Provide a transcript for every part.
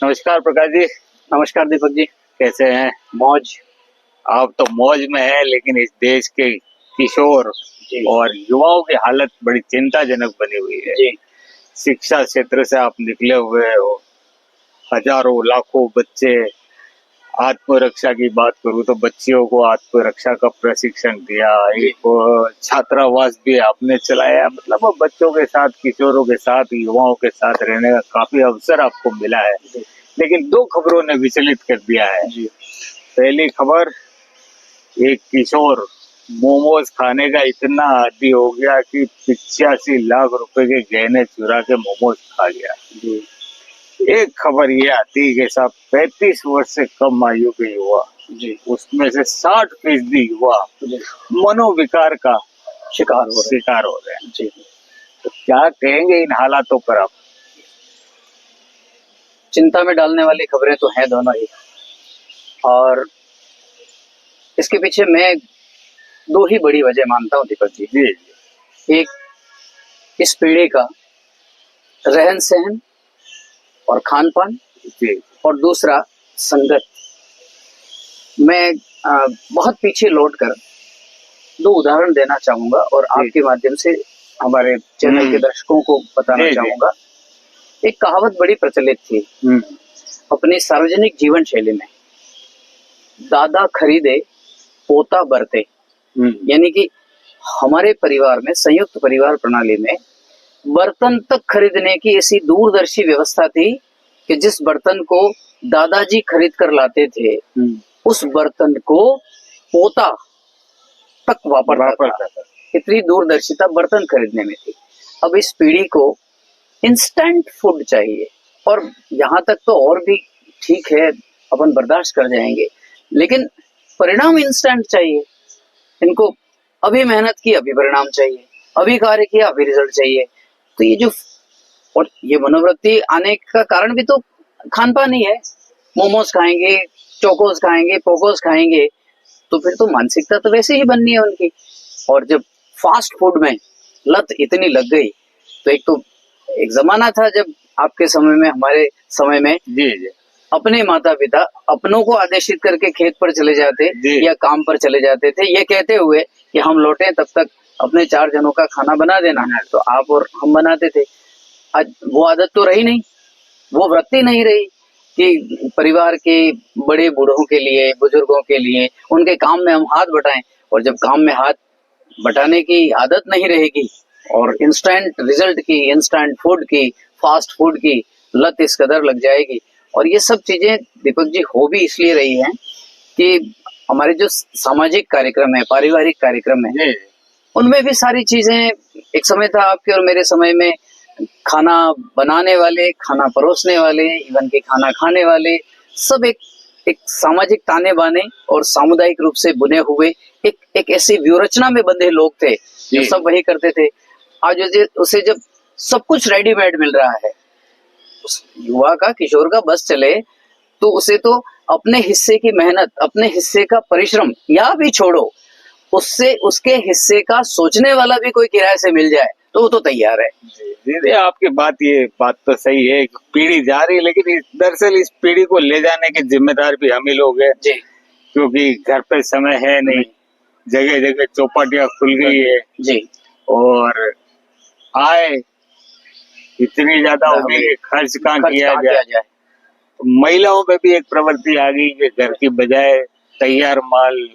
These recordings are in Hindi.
नमस्कार प्रकाश जी। नमस्कार दीपक जी, कैसे हैं? मौज। आप तो मौज में है, लेकिन इस देश के किशोर और युवाओं की हालत बड़ी चिंताजनक बनी हुई है जी। शिक्षा क्षेत्र से आप निकले हुए हो। हजारों लाखों बच्चे, आत्मरक्षा की बात करूं तो बच्चियों को आत्मरक्षा का प्रशिक्षण दिया, एक छात्रावास भी आपने चलाया। मतलब वो बच्चों के साथ, किशोरों के साथ, युवाओं के साथ रहने का काफी अवसर आपको मिला है। लेकिन दो खबरों ने विचलित कर दिया है। पहली खबर, एक किशोर मोमोज खाने का इतना आदी हो गया कि 85 लाख रुपए के गहने चुरा के मोमोज खा गया। एक खबर ये आती है कि साहब 35 वर्ष से कम आयु के युवा, उसमें से 60% युवा मनोविकार का शिकार हो रहे हैं। तो क्या कहेंगे इन हालातों पर आप? चिंता में डालने वाली खबरें तो हैं दोनों ही, और इसके पीछे मैं दो ही बड़ी वजह मानता हूँ दीपक जी। एक, इस पीढ़ी का रहन सहन और खान पान, और दूसरा संगत। मैं बहुत पीछे लौट कर दो उदाहरण देना चाहूंगा और आपके माध्यम से हमारे चैनल के दर्शकों को बताना चाहूंगा। एक कहावत बड़ी प्रचलित थी अपनी सार्वजनिक जीवन शैली में, दादा खरीदे पोता बरते। यानी कि हमारे परिवार में, संयुक्त परिवार प्रणाली में, बर्तन तक खरीदने की ऐसी दूरदर्शी व्यवस्था थी कि जिस बर्तन को दादाजी खरीद कर लाते थे, उस बर्तन को पोता तक वापरता था। इतनी दूरदर्शिता बर्तन खरीदने में थी। अब इस पीढ़ी को इंस्टेंट फूड चाहिए, और यहाँ तक तो और भी ठीक है, अपन बर्दाश्त कर जाएंगे, लेकिन परिणाम इंस्टेंट चाहिए इनको। अभी मेहनत की, अभी परिणाम चाहिए, अभी कार्य किया, अभी रिजल्ट चाहिए। तो ये जो, और ये मनोवृत्ति आने का कारण भी तो खान पान ही है। मोमोज खाएंगे, चोकोस खाएंगे, पोकोस खाएंगे, तो फिर तो मानसिकता तो वैसे ही बननी है उनकी। और जब फास्ट फूड में लत इतनी लग गई, तो एक जमाना था जब आपके समय में, हमारे समय में, अपने माता पिता अपनों को आदेशित करके खेत पर चले जाते या काम पर चले जाते थे, ये कहते हुए कि हम लौटे तब तक अपने 4 जनों का खाना बना देना। तो आप और हम बनाते थे। आज वो आदत तो रही नहीं, वो वृत्ति नहीं रही कि परिवार के बड़े बूढ़ों के लिए, बुजुर्गों के लिए, उनके काम में हम हाथ बटाएं। और जब काम में हाथ बटाने की आदत नहीं रहेगी और इंस्टेंट रिजल्ट की, इंस्टेंट फूड की, फास्ट फूड की लत इस कदर लग जाएगी। और ये सब चीजें दीपक जी हो भी इसलिए रही हैं कि हमारे जो सामाजिक कार्यक्रम है, पारिवारिक कार्यक्रम है, उनमें भी सारी चीजें, एक समय था आपके और मेरे समय में, खाना बनाने वाले, खाना परोसने वाले, इवन के खाना खाने वाले, सब एक सामाजिक ताने बाने और सामुदायिक रूप से बुने हुए एक ऐसी व्यूहरचना में बंधे लोग थे जो सब वही करते थे। आज उसे जब सब कुछ रेडीमेड मिल रहा है, उस युवा का, किशोर का बस चले, तो उसे तो अपने हिस्से की मेहनत, अपने हिस्से का परिश्रम या भी छोड़ो, उससे उसके हिस्से का सोचने वाला भी कोई किराए से मिल जाए तो वो तो तैयार है। जी, आपकी ये बात तो सही है। पीढ़ी जा रही है, लेकिन दरअसल इस पीढ़ी को ले जाने के जिम्मेदार भी हम ही लोग हैं, क्योंकि घर पे समय है नहीं, जगह जगह चौपाटियां खुल गई है और आय इतनी ज्यादा हो गई कि खर्च कहाँ किया जाए। तो महिलाओं में भी एक प्रवृत्ति आ गई कि घर की बजाय तैयार माल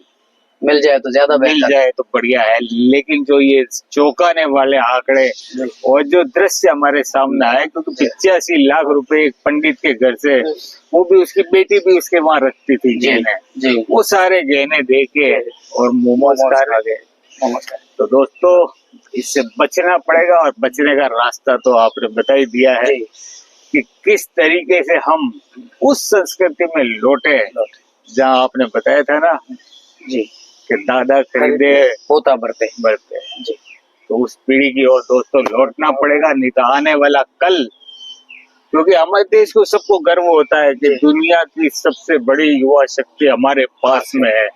मिल जाए तो ज्यादा मिल जाए तो बढ़िया है। लेकिन जो ये चौंकाने वाले आंकड़े और जो दृश्य हमारे सामने आए, क्योंकि 85 लाख रुपए एक पंडित के घर से, वो भी उसकी बेटी भी उसके वहां रखती थी गहने, वो सारे गहने दे के और मोमोज खा गए। तो दोस्तों, इससे बचना पड़ेगा, और बचने का रास्ता तो आपने बता ही दिया है कि किस तरीके से हम उस संस्कृति में लौटे जहाँ आपने बताया था ना कि दादा खरीदे पोता बरते। तो उस पीढ़ी की ओर दोस्तों लौटना पड़ेगा, नहीं तो आने वाला कल, क्योंकि हमारे देश को सबको गर्व होता है कि दुनिया की सबसे बड़ी युवा शक्ति हमारे पास में है,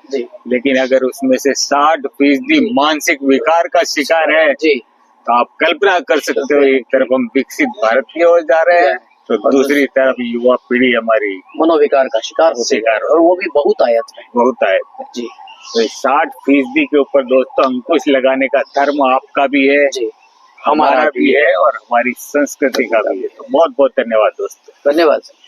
लेकिन अगर उसमें से 60% मानसिक विकार का शिकार है, तो आप कल्पना कर सकते हो एक तरफ हम विकसित भारत की ओर जा रहे हैं, तो और दूसरी तरफ युवा पीढ़ी हमारी मनोविकार का शिकार होती है शिकार और वो भी बहुत आयत में। बहुत आए। जी तो 60% के ऊपर दोस्तों अंकुश लगाने का धर्म आपका भी है, जी, हमारा भी है और हमारी संस्कृति का भी है। तो बहुत बहुत धन्यवाद दोस्तों। धन्यवाद सर।